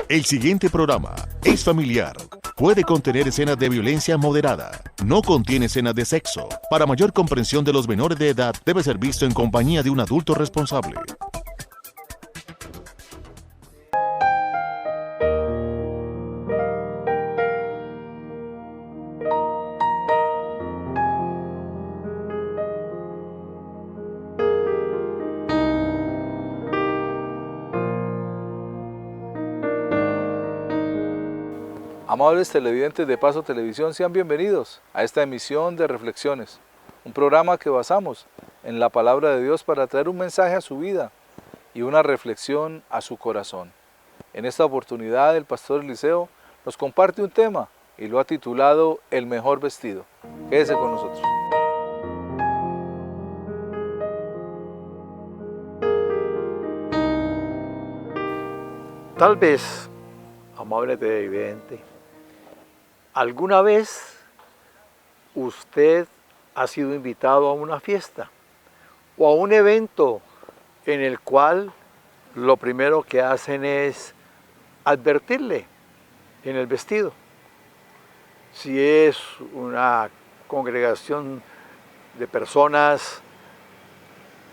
El siguiente programa es familiar. Puede contener escenas de violencia moderada. No contiene escenas de sexo. Para mayor comprensión de los menores de edad, debe ser visto en compañía de un adulto responsable. Amables televidentes de Paso Televisión, sean bienvenidos a esta emisión de Reflexiones, un programa que basamos en la palabra de Dios para traer un mensaje a su vida y una reflexión a su corazón. En esta oportunidad el pastor Eliseo nos comparte un tema y lo ha titulado El mejor vestido. Quédese con nosotros. Tal vez, amable televidente, alguna vez usted ha sido invitado a una fiesta o a un evento en el cual lo primero que hacen es advertirle en el vestido. Si es una congregación de personas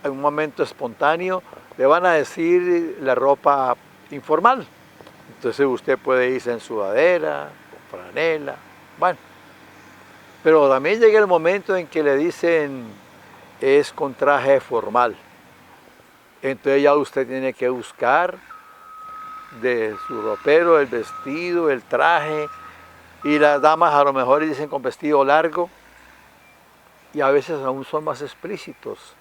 en un momento espontáneo, le van a decir la ropa informal. Entonces usted puede irse en sudadera, con franela, bueno. Pero también llega el momento en que le dicen es con traje formal. Entonces ya usted tiene que buscar de su ropero el vestido, el traje, y las damas a lo mejor dicen con vestido largo, y a veces aún son más explícitos,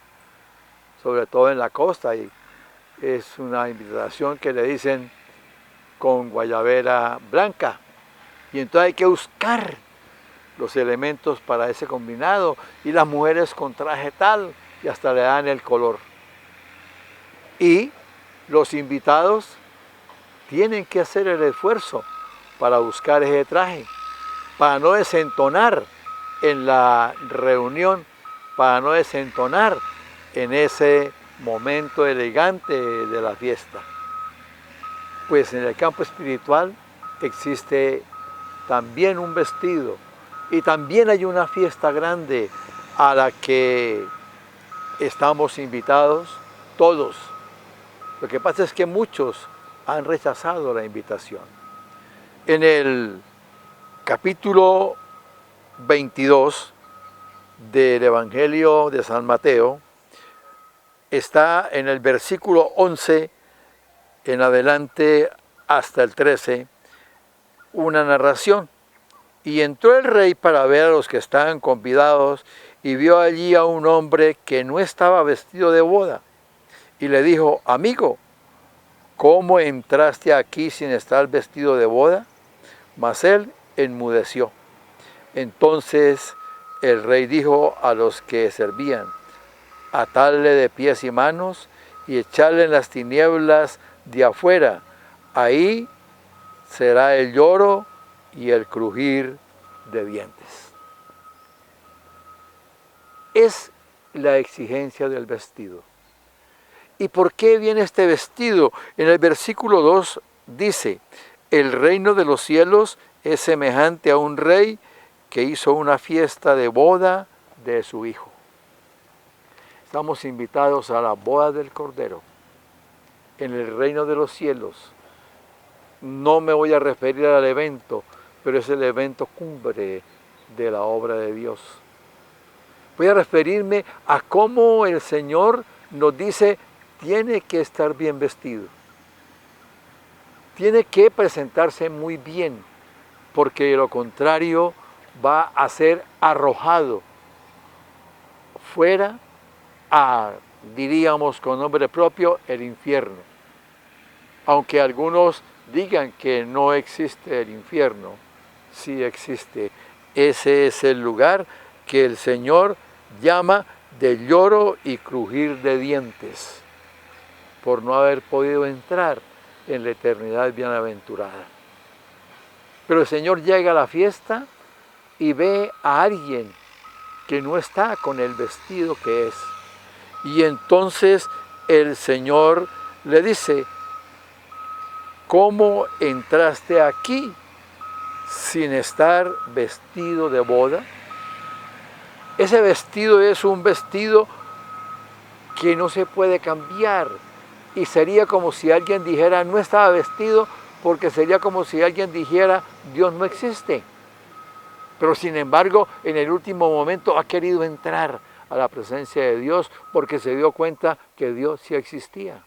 sobre todo en la costa, y es una invitación que le dicen con guayabera blanca, y entonces hay que buscar los elementos para ese combinado, y las mujeres con traje tal, y hasta le dan el color. Y los invitados tienen que hacer el esfuerzo para buscar ese traje, para no desentonar en la reunión, para no desentonar en ese momento elegante de la fiesta. Pues en el campo espiritual existe también un vestido y también hay una fiesta grande a la que estamos invitados todos. Lo que pasa es que muchos han rechazado la invitación. En el capítulo 22 del Evangelio de San Mateo, está en el versículo 11 en adelante hasta el 13, una narración. Y entró el rey para ver a los que estaban convidados y vio allí a un hombre que no estaba vestido de boda. Y le dijo, amigo, ¿cómo entraste aquí sin estar vestido de boda? Mas él enmudeció. Entonces el rey dijo a los que servían, atadle de pies y manos y echarle en las tinieblas de afuera. Ahí será el lloro y el crujir de dientes. Es la exigencia del vestido. ¿Y por qué viene este vestido? En el versículo 2 dice, el reino de los cielos es semejante a un rey que hizo una fiesta de boda de su hijo. Estamos invitados a la boda del Cordero en el reino de los cielos. No me voy a referir al evento, pero es el evento cumbre de la obra de Dios. Voy a referirme a cómo el Señor nos dice, tiene que estar bien vestido. Tiene que presentarse muy bien, porque de lo contrario va a ser arrojado fuera a, diríamos con nombre propio, el infierno. Aunque algunos digan que no existe el infierno, sí existe. Ese es el lugar que el Señor llama de lloro y crujir de dientes, por no haber podido entrar en la eternidad bienaventurada. Pero el Señor llega a la fiesta y ve a alguien que no está con el vestido que es. Y entonces el Señor le dice, ¿cómo entraste aquí sin estar vestido de boda? Ese vestido es un vestido que no se puede cambiar. Y sería como si alguien dijera, no estaba vestido, porque sería como si alguien dijera, Dios no existe. Pero sin embargo, en el último momento ha querido entrar a la presencia de Dios porque se dio cuenta que Dios sí existía.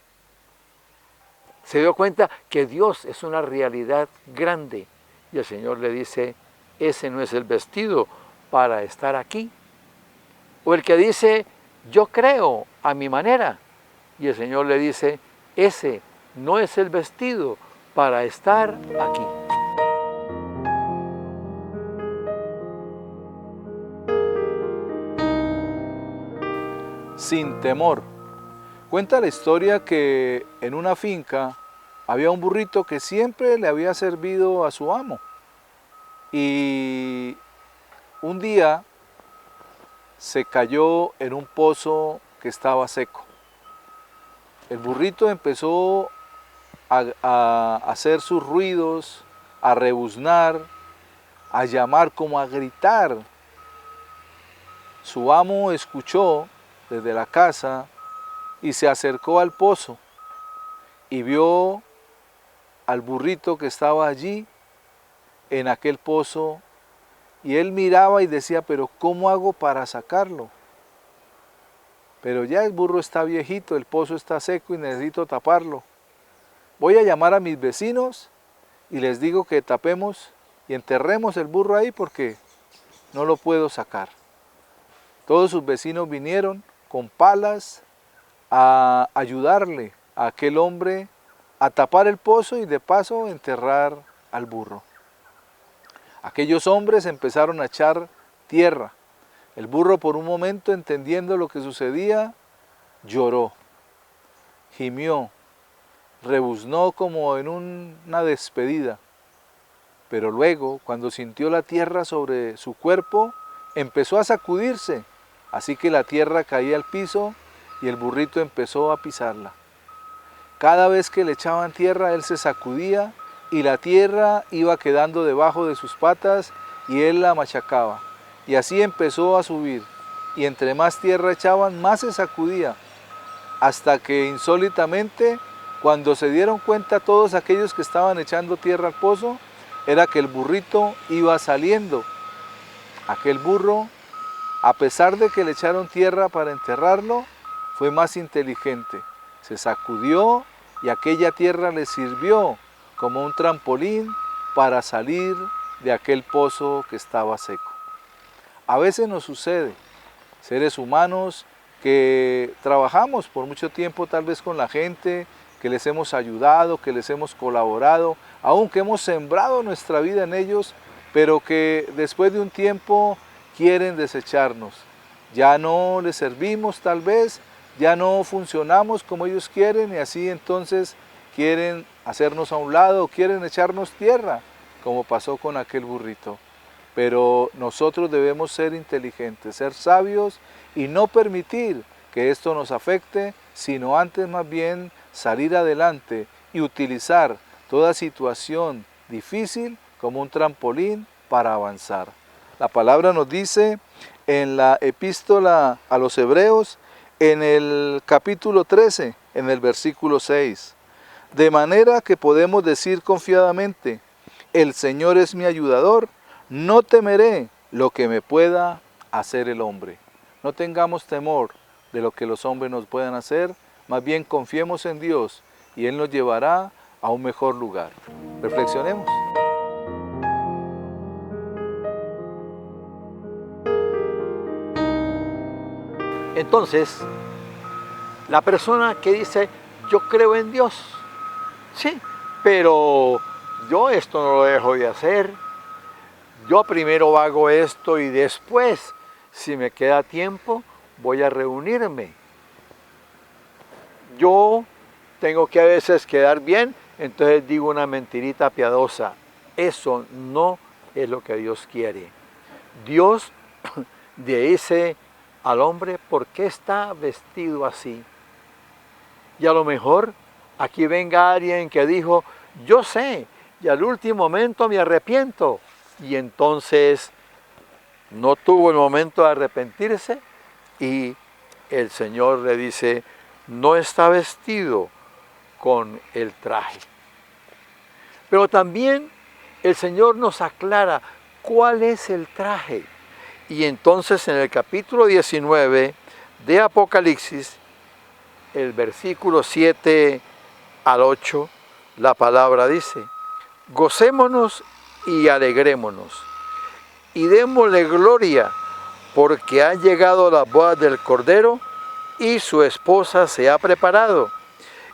Se dio cuenta que Dios es una realidad grande. Y el Señor le dice, ese no es el vestido para estar aquí. O el que dice, yo creo a mi manera. Y el Señor le dice, ese no es el vestido para estar aquí. Sin temor. Cuenta la historia que en una finca había un burrito que siempre le había servido a su amo. Y un día se cayó en un pozo que estaba seco. El burrito empezó a hacer sus ruidos, a rebuznar, a llamar, como a gritar. Su amo escuchó desde la casa y se acercó al pozo y vio al burrito que estaba allí en aquel pozo, y él miraba y decía, pero ¿cómo hago para sacarlo? Pero ya el burro está viejito, el pozo está seco y necesito taparlo. Voy a llamar a mis vecinos y les digo que tapemos y enterremos el burro ahí porque no lo puedo sacar. Todos sus vecinos vinieron con palas a ayudarle a aquel hombre a tapar el pozo y de paso enterrar al burro. Aquellos hombres empezaron a echar tierra. El burro, por un momento, entendiendo lo que sucedía, lloró, gimió, rebuznó como en una despedida. Pero luego, cuando sintió la tierra sobre su cuerpo, empezó a sacudirse. Así que la tierra caía al piso y el burrito empezó a pisarla. Cada vez que le echaban tierra, él se sacudía y la tierra iba quedando debajo de sus patas y él la machacaba. Y así empezó a subir, y entre más tierra echaban, más se sacudía, hasta que insólitamente, cuando se dieron cuenta todos aquellos que estaban echando tierra al pozo, era que el burrito iba saliendo. Aquel burro, a pesar de que le echaron tierra para enterrarlo, fue más inteligente. Se sacudió y aquella tierra le sirvió como un trampolín para salir de aquel pozo que estaba seco. A veces nos sucede, seres humanos que trabajamos por mucho tiempo tal vez con la gente, que les hemos ayudado, que les hemos colaborado, aunque hemos sembrado nuestra vida en ellos, pero que después de un tiempo quieren desecharnos. Ya no les servimos tal vez, ya no funcionamos como ellos quieren y así entonces quieren hacernos a un lado, quieren echarnos tierra, como pasó con aquel burrito. Pero nosotros debemos ser inteligentes, ser sabios y no permitir que esto nos afecte, sino antes más bien salir adelante y utilizar toda situación difícil como un trampolín para avanzar. La palabra nos dice en la epístola a los Hebreos, en el capítulo 13, en el versículo 6, de manera que podemos decir confiadamente, el Señor es mi ayudador, no temeré lo que me pueda hacer el hombre. No tengamos temor de lo que los hombres nos puedan hacer, más bien confiemos en Dios y Él nos llevará a un mejor lugar. Reflexionemos. Entonces, la persona que dice, yo creo en Dios, sí, pero yo esto no lo dejo de hacer, yo primero hago esto y después, si me queda tiempo, voy a reunirme. Yo tengo que a veces quedar bien, entonces digo una mentirita piadosa. Eso no es lo que Dios quiere. Dios dice al hombre, ¿por qué está vestido así? Y a lo mejor aquí venga alguien que dijo, yo sé, y al último momento me arrepiento. Y entonces no tuvo el momento de arrepentirse y el Señor le dice, no está vestido con el traje. Pero también el Señor nos aclara cuál es el traje. Y entonces en el capítulo 19 de Apocalipsis, el versículo 7 al 8, la palabra dice, gocémonos y alegrémonos, y démosle gloria, porque han llegado las bodas del Cordero, y su esposa se ha preparado,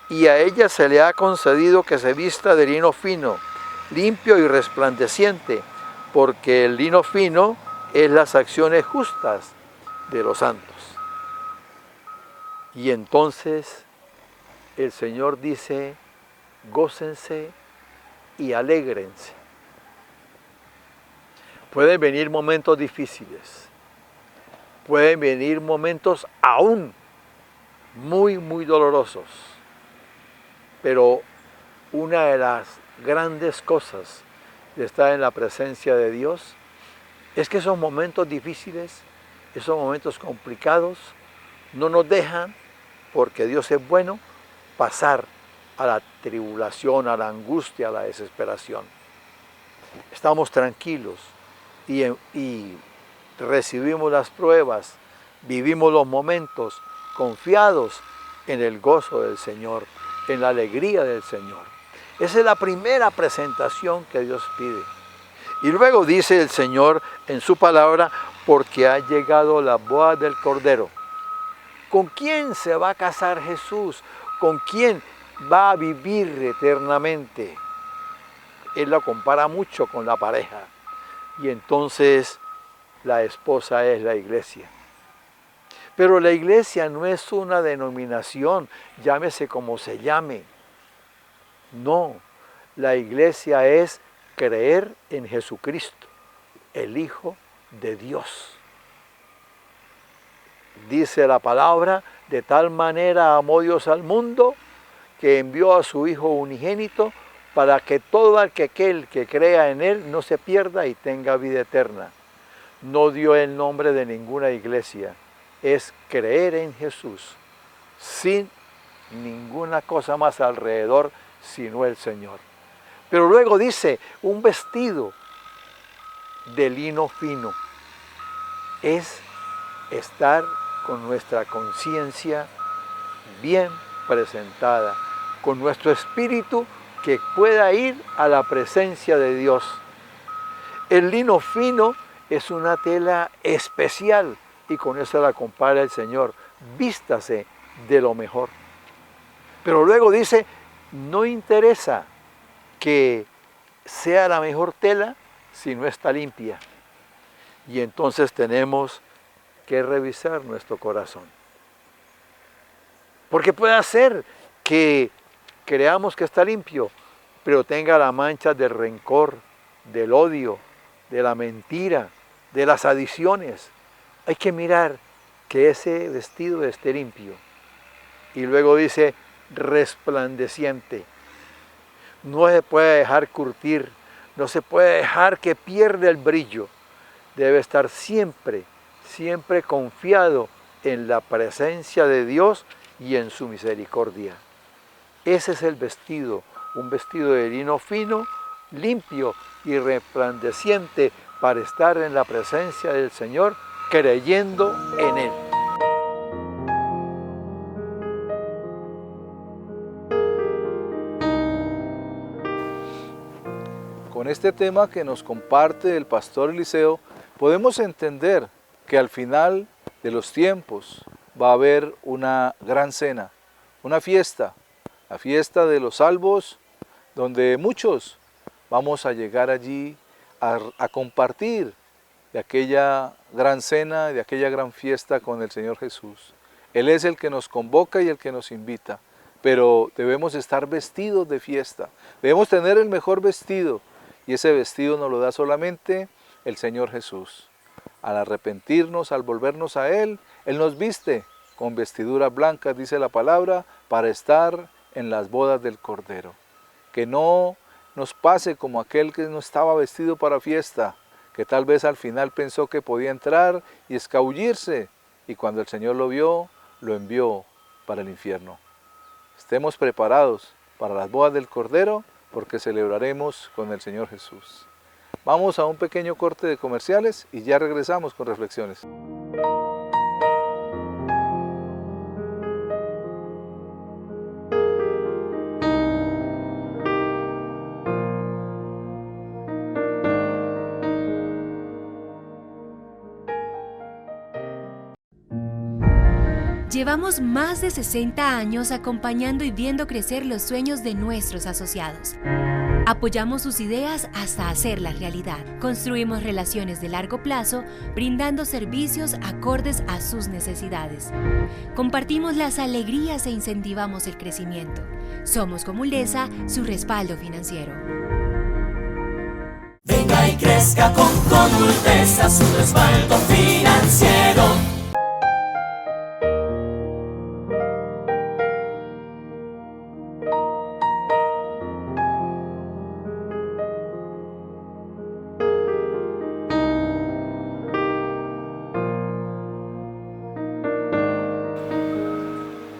y a ella se le ha concedido que se vista de lino fino, limpio y resplandeciente, porque el lino fino es las acciones justas de los santos. Y entonces el Señor dice, gócense y alégrense. Pueden venir momentos difíciles, pueden venir momentos aún muy dolorosos, pero una de las grandes cosas de estar en la presencia de Dios es que esos momentos difíciles, esos momentos complicados, no nos dejan, porque Dios es bueno, pasar a la tribulación, a la angustia, a la desesperación. Estamos tranquilos y recibimos las pruebas, vivimos los momentos confiados en el gozo del Señor, en la alegría del Señor. Esa es la primera presentación que Dios pide. Y luego dice el Señor en su palabra, porque ha llegado la boda del Cordero. ¿Con quién se va a casar Jesús? ¿Con quién va a vivir eternamente? Él lo compara mucho con la pareja. Y entonces la esposa es la iglesia. Pero la iglesia no es una denominación, llámese como se llame. No, la iglesia es creer en Jesucristo, el Hijo de Dios. Dice la palabra, de tal manera amó Dios al mundo, que envió a su Hijo unigénito, para que todo aquel que crea en Él no se pierda y tenga vida eterna. No dio el nombre de ninguna iglesia, es creer en Jesús, sin ninguna cosa más alrededor, sino el Señor. Pero luego dice, un vestido de lino fino, es estar con nuestra conciencia bien presentada, con nuestro espíritu que pueda ir a la presencia de Dios. El lino fino es una tela especial y con eso la compara el Señor. Vístase de lo mejor. Pero luego dice, no interesa que sea la mejor tela si no está limpia. Y entonces tenemos que revisar nuestro corazón. Porque puede ser que creamos que está limpio, pero tenga la mancha del rencor, del odio, de la mentira, de las adiciones. Hay que mirar que ese vestido esté limpio. Y luego dice, resplandeciente. No se puede dejar curtir, no se puede dejar que pierda el brillo. Debe estar siempre confiado en la presencia de Dios y en su misericordia. Ese es el vestido, un vestido de lino fino, limpio y resplandeciente para estar en la presencia del Señor, creyendo en Él. Con este tema que nos comparte el pastor Eliseo, podemos entender que al final de los tiempos va a haber una gran cena, una fiesta, la fiesta de los salvos, donde muchos vamos a llegar allí a compartir de aquella gran cena, de aquella gran fiesta con el Señor Jesús. Él es el que nos convoca y el que nos invita, pero debemos estar vestidos de fiesta, debemos tener el mejor vestido, y ese vestido nos lo da solamente el Señor Jesús. Al arrepentirnos, al volvernos a Él, Él nos viste con vestiduras blancas, dice la palabra, para estar en las bodas del Cordero. que no nos pase como aquel que no estaba vestido para fiesta, que tal vez al final pensó que podía entrar y escabullirse, y cuando el Señor lo vio, lo envió para el infierno. Estemos preparados para las bodas del Cordero, porque celebraremos con el Señor Jesús. Vamos a un pequeño corte de comerciales y ya regresamos con reflexiones. Llevamos más de 60 años acompañando y viendo crecer los sueños de nuestros asociados. Apoyamos sus ideas hasta hacerlas realidad. Construimos relaciones de largo plazo, brindando servicios acordes a sus necesidades. Compartimos las alegrías e incentivamos el crecimiento. Somos como ULESA, su respaldo financiero. Venga y crezca con ULESA, su respaldo financiero.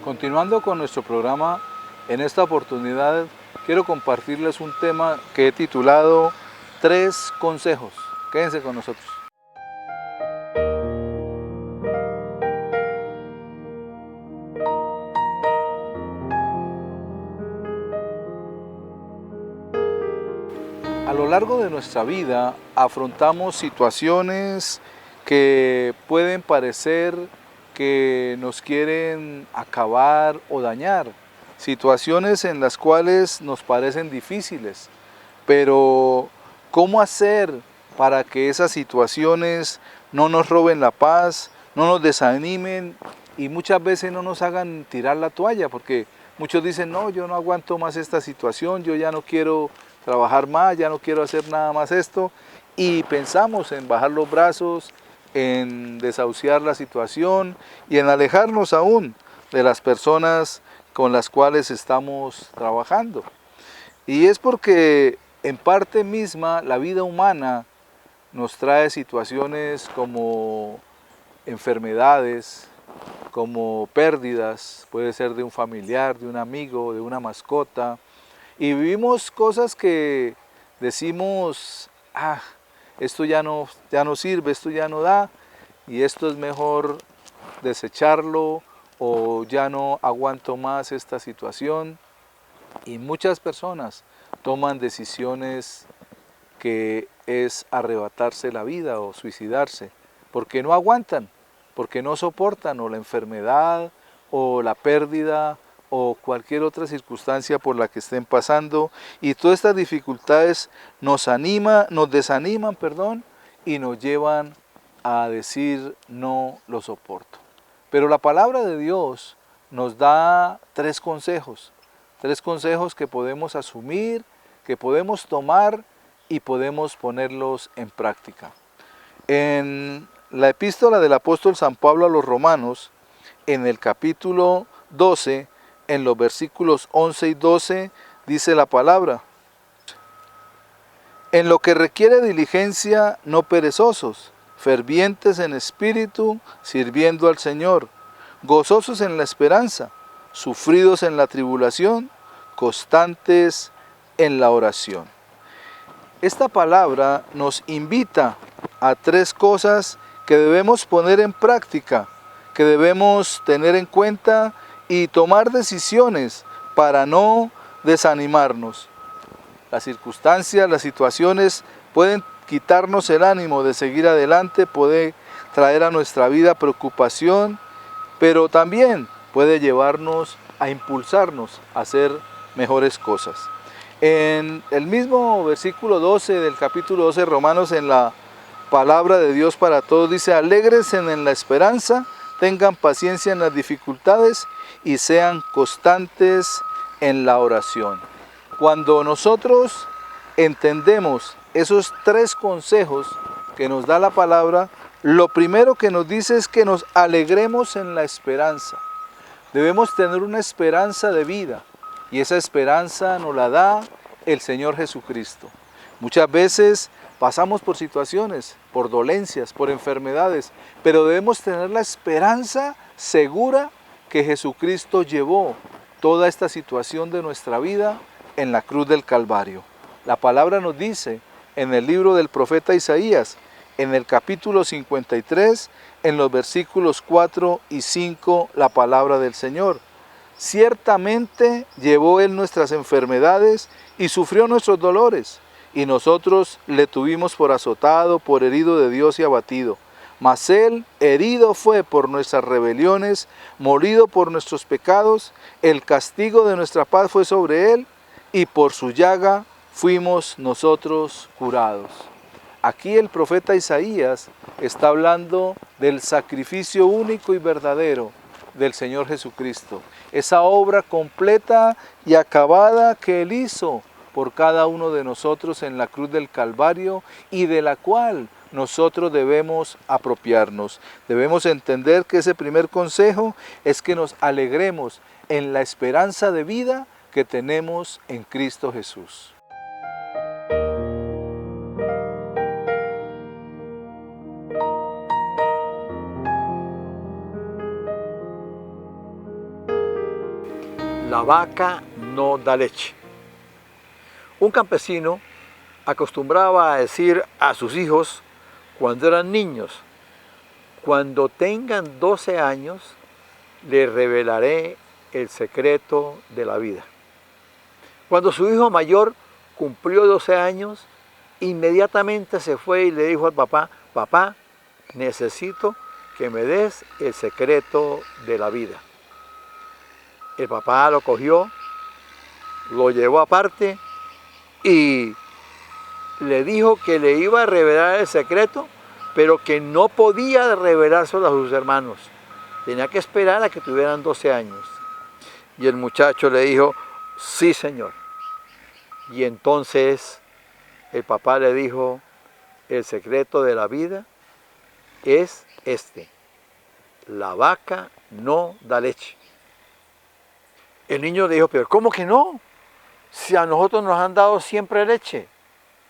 Continuando con nuestro programa, en esta oportunidad quiero compartirles un tema que he titulado 3 consejos. Quédense con nosotros. A lo largo de nuestra vida afrontamos situaciones que pueden parecer que nos quieren acabar o dañar, situaciones en las cuales nos parecen difíciles, pero ¿cómo hacer para que esas situaciones no nos roben la paz, no nos desanimen y muchas veces no nos hagan tirar la toalla? Porque muchos dicen, no, yo no aguanto más esta situación, yo ya no quiero trabajar más, ya no quiero hacer nada más esto, y pensamos en bajar los brazos, en desahuciar la situación y en alejarnos aún de las personas con las cuales estamos trabajando. Y es porque en parte misma la vida humana nos trae situaciones como enfermedades, como pérdidas, puede ser de un familiar, de un amigo, de una mascota, y vivimos cosas que decimos, esto ya no sirve, esto ya no da, y esto es mejor desecharlo, o ya no aguanto más esta situación. Y muchas personas toman decisiones que es arrebatarse la vida o suicidarse, porque no aguantan, porque no soportan o la enfermedad, o la pérdida, o cualquier otra circunstancia por la que estén pasando, y todas estas dificultades nos desaniman, y nos llevan a decir no lo soporto. Pero la palabra de Dios nos da 3 consejos que podemos asumir, que podemos tomar y podemos ponerlos en práctica. En la epístola del apóstol San Pablo a los Romanos, en el capítulo 12, en los versículos 11 y 12, dice la palabra: en lo que requiere diligencia, no perezosos, fervientes en espíritu, sirviendo al Señor, gozosos en la esperanza, sufridos en la tribulación, constantes en la oración. Esta palabra nos invita a 3 cosas que debemos poner en práctica, que debemos tener en cuenta y tomar decisiones para no desanimarnos. Las circunstancias, las situaciones pueden quitarnos el ánimo de seguir adelante, puede traer a nuestra vida preocupación, pero también puede llevarnos a impulsarnos a hacer mejores cosas. En el mismo versículo 12 del capítulo 12 de Romanos, en la palabra de Dios para todos, dice: alégrense en la esperanza, tengan paciencia en las dificultades y sean constantes en la oración. Cuando nosotros entendemos esos 3 consejos que nos da la palabra, lo primero que nos dice es que nos alegremos en la esperanza. Debemos tener una esperanza de vida, y esa esperanza nos la da el Señor Jesucristo. Muchas veces pasamos por situaciones, por dolencias, por enfermedades, pero debemos tener la esperanza segura que Jesucristo llevó toda esta situación de nuestra vida en la cruz del Calvario. La palabra nos dice en el libro del profeta Isaías, en el capítulo 53, en los versículos 4 y 5, la palabra del Señor. Ciertamente llevó Él nuestras enfermedades y sufrió nuestros dolores, y nosotros le tuvimos por azotado, por herido de Dios y abatido. Mas Él herido fue por nuestras rebeliones, molido por nuestros pecados, el castigo de nuestra paz fue sobre Él, y por su llaga fuimos nosotros curados. Aquí el profeta Isaías está hablando del sacrificio único y verdadero del Señor Jesucristo. Esa obra completa y acabada que Él hizo por cada uno de nosotros en la cruz del Calvario y de la cual nosotros debemos apropiarnos. Debemos entender que ese primer consejo es que nos alegremos en la esperanza de vida que tenemos en Cristo Jesús. La vaca no da leche. Un campesino acostumbraba a decir a sus hijos cuando eran niños: cuando tengan 12 años, les revelaré el secreto de la vida. Cuando su hijo mayor cumplió 12 años, inmediatamente se fue y le dijo al papá: papá, necesito que me des el secreto de la vida. El papá lo cogió, lo llevó aparte y le dijo que le iba a revelar el secreto, pero que no podía revelárselo a sus hermanos. Tenía que esperar a que tuvieran 12 años. Y el muchacho le dijo: sí, señor. Y entonces el papá le dijo: el secreto de la vida es este: la vaca no da leche. El niño le dijo: pero ¿cómo que no? Si a nosotros nos han dado siempre leche.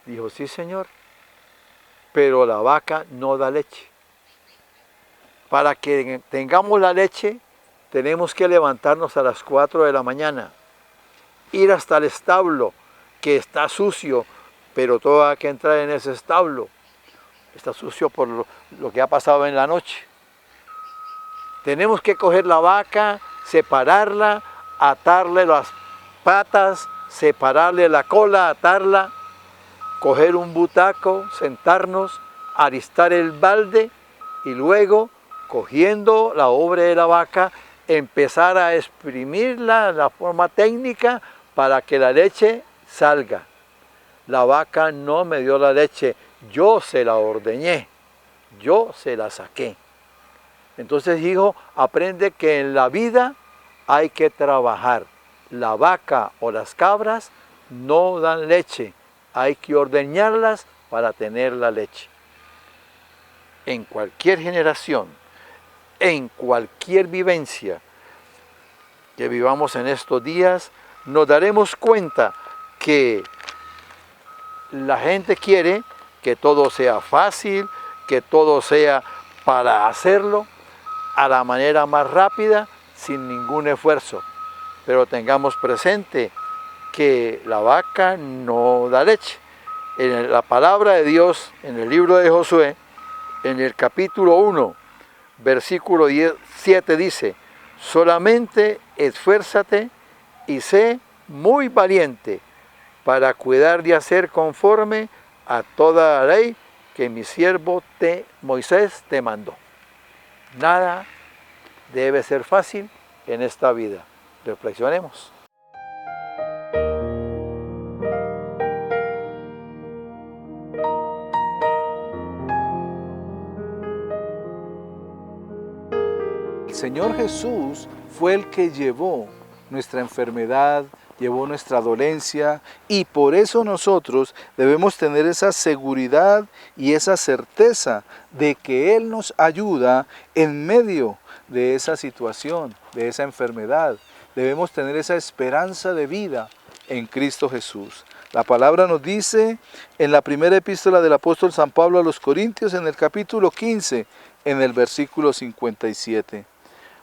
Dijo: sí, señor, pero la vaca no da leche. Para que tengamos la leche, tenemos que levantarnos a las 4 de la mañana, ir hasta el establo, que está sucio, pero todo hay que entrar en ese establo. Está sucio por lo que ha pasado en la noche. Tenemos que coger la vaca, separarla, atarle las patas, separarle la cola, atarla, coger un butaco, sentarnos, alistar el balde y luego, cogiendo la ubre de la vaca, empezar a exprimirla de la forma técnica para que la leche salga. La vaca no me dio la leche, yo se la ordeñé, yo se la saqué. Entonces, hijo, aprende que en la vida hay que trabajar. La vaca o las cabras no dan leche, hay que ordeñarlas para tener la leche. En cualquier generación, en cualquier vivencia que vivamos en estos días, nos daremos cuenta que la gente quiere que todo sea fácil, que todo sea para hacerlo a la manera más rápida, sin ningún esfuerzo. Pero tengamos presente que la vaca no da leche. En la palabra de Dios, en el libro de Josué, en el capítulo 1, versículo 7 dice: solamente esfuérzate y sé muy valiente para cuidar de hacer conforme a toda la ley que mi siervo Moisés te mandó. Nada debe ser fácil en esta vida. Reflexionemos. El Señor Jesús fue el que llevó nuestra enfermedad, llevó nuestra dolencia, y por eso nosotros debemos tener esa seguridad y esa certeza de que Él nos ayuda en medio de esa situación, de esa enfermedad. Debemos tener esa esperanza de vida en Cristo Jesús. La palabra nos dice en la primera epístola del apóstol San Pablo a los Corintios, en el capítulo 15, en el versículo 57.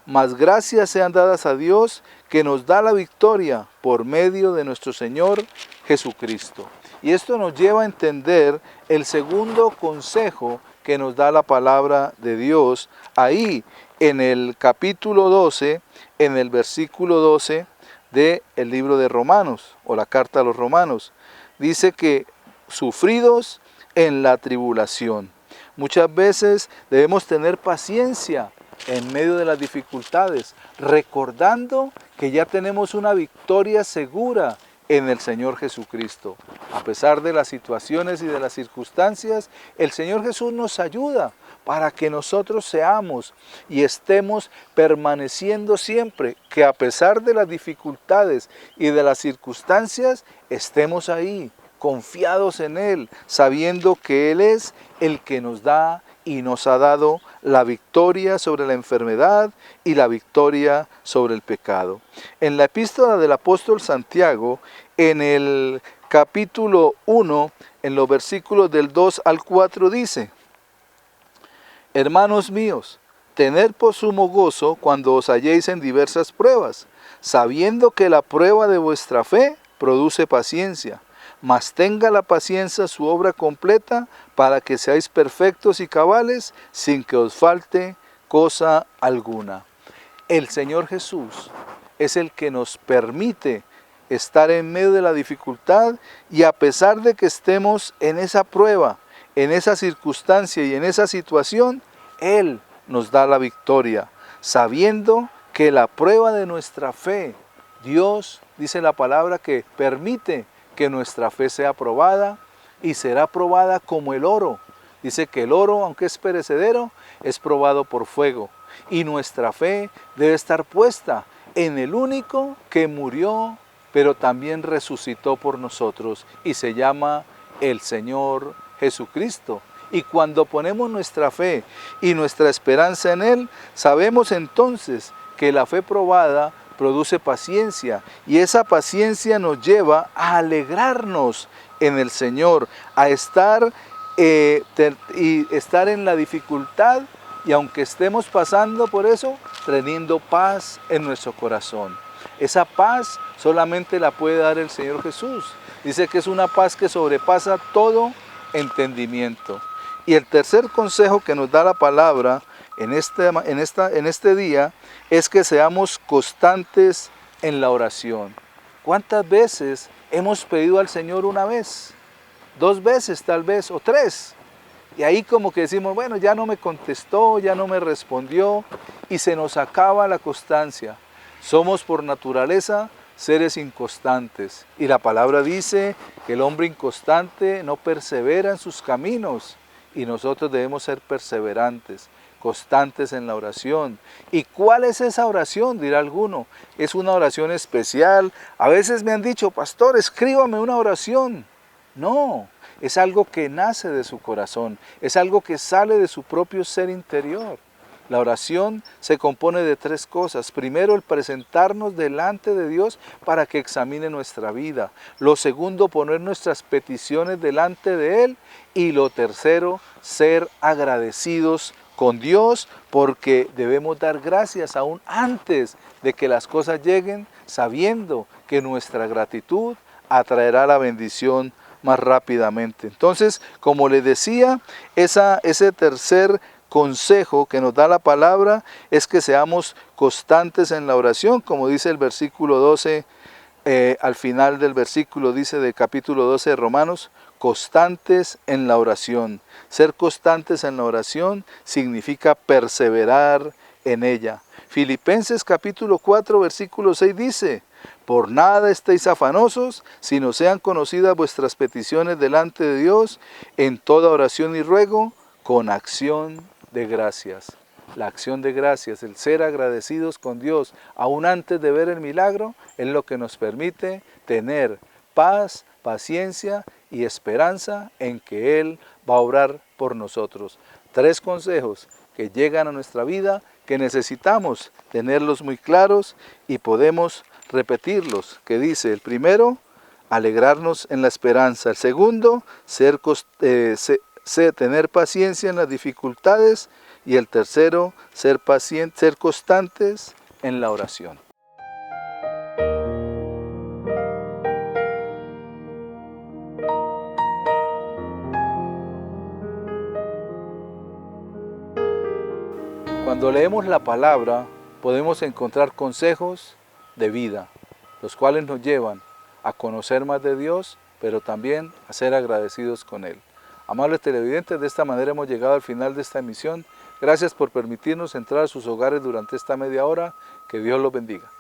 Mas gracias sean dadas a Dios que nos da la victoria por medio de nuestro Señor Jesucristo. Y esto nos lleva a entender el segundo consejo que nos da la palabra de Dios ahí en el capítulo 12, en el versículo 12 del libro de Romanos, o la carta a los Romanos. Dice que sufridos en la tribulación. Muchas veces debemos tener paciencia en medio de las dificultades, recordando que ya tenemos una victoria segura en el Señor Jesucristo. A pesar de las situaciones y de las circunstancias, el Señor Jesús nos ayuda para que nosotros seamos y estemos permaneciendo siempre, que a pesar de las dificultades y de las circunstancias, estemos ahí, confiados en Él, sabiendo que Él es el que nos da y nos ha dado la victoria sobre la enfermedad y la victoria sobre el pecado. En la epístola del apóstol Santiago, en el capítulo 1, en los versículos del 2 al 4 dice: Hermanos míos, tened por sumo gozo cuando os halléis en diversas pruebas, sabiendo que la prueba de vuestra fe produce paciencia. Mas tenga la paciencia su obra completa, para que seáis perfectos y cabales, sin que os falte cosa alguna. El Señor Jesús es el que nos permite estar en medio de la dificultad, y a pesar de que estemos en esa prueba, en esa circunstancia y en esa situación, Él nos da la victoria, sabiendo que la prueba de nuestra fe, Dios, dice la palabra, que permite que nuestra fe sea probada, y será probada como el oro. Dice que el oro, aunque es perecedero, es probado por fuego. Y nuestra fe debe estar puesta en el único que murió, pero también resucitó por nosotros, y se llama el Señor Jesucristo. Y cuando ponemos nuestra fe y nuestra esperanza en Él, sabemos entonces que la fe probada produce paciencia, y esa paciencia nos lleva a alegrarnos en el Señor, a estar en la dificultad, y aunque estemos pasando por eso, teniendo paz en nuestro corazón. Esa paz solamente la puede dar el Señor Jesús. Dice que es una paz que sobrepasa todo entendimiento. Y el tercer consejo que nos da la palabra en este día es que seamos constantes en la oración. ¿Cuántas veces hemos pedido al Señor una vez? 2 veces tal vez, o 3. Y ahí como que decimos, bueno, ya no me contestó, ya no me respondió, y se nos acaba la constancia. Somos por naturaleza seres inconstantes. Y la palabra dice que el hombre inconstante no persevera en sus caminos, y nosotros debemos ser perseverantes, constantes en la oración. ¿Y cuál es esa oración?, dirá alguno. Es una oración especial. A veces me han dicho, pastor, escríbame una oración. No, es algo que nace de su corazón, es algo que sale de su propio ser interior. La oración se compone de 3 cosas. Primero, el presentarnos delante de Dios para que examine nuestra vida. Lo segundo, poner nuestras peticiones delante de Él. Y lo tercero, ser agradecidos con Dios, porque debemos dar gracias aún antes de que las cosas lleguen, sabiendo que nuestra gratitud atraerá la bendición más rápidamente. Entonces, como les decía, ese tercer consejo que nos da la palabra es que seamos constantes en la oración, como dice el versículo 12, al final del versículo dice del capítulo 12 de Romanos, constantes en la oración. Ser constantes en la oración significa perseverar en ella. Filipenses capítulo 4 versículo 6 dice: por nada estéis afanosos, sino sean conocidas vuestras peticiones delante de Dios en toda oración y ruego, con acción de gracias. La acción de gracias, el ser agradecidos con Dios, aún antes de ver el milagro, es lo que nos permite tener paz, paciencia y esperanza en que Él va a obrar por nosotros. 3 consejos que llegan a nuestra vida, que necesitamos tenerlos muy claros y podemos repetirlos, que dice: el primero, alegrarnos en la esperanza. El segundo, tener paciencia en las dificultades. Y el tercero, ser constantes en la oración. Cuando leemos la palabra, podemos encontrar consejos de vida, los cuales nos llevan a conocer más de Dios, pero también a ser agradecidos con Él. Amables televidentes, de esta manera hemos llegado al final de esta emisión. Gracias por permitirnos entrar a sus hogares durante esta media hora. Que Dios los bendiga.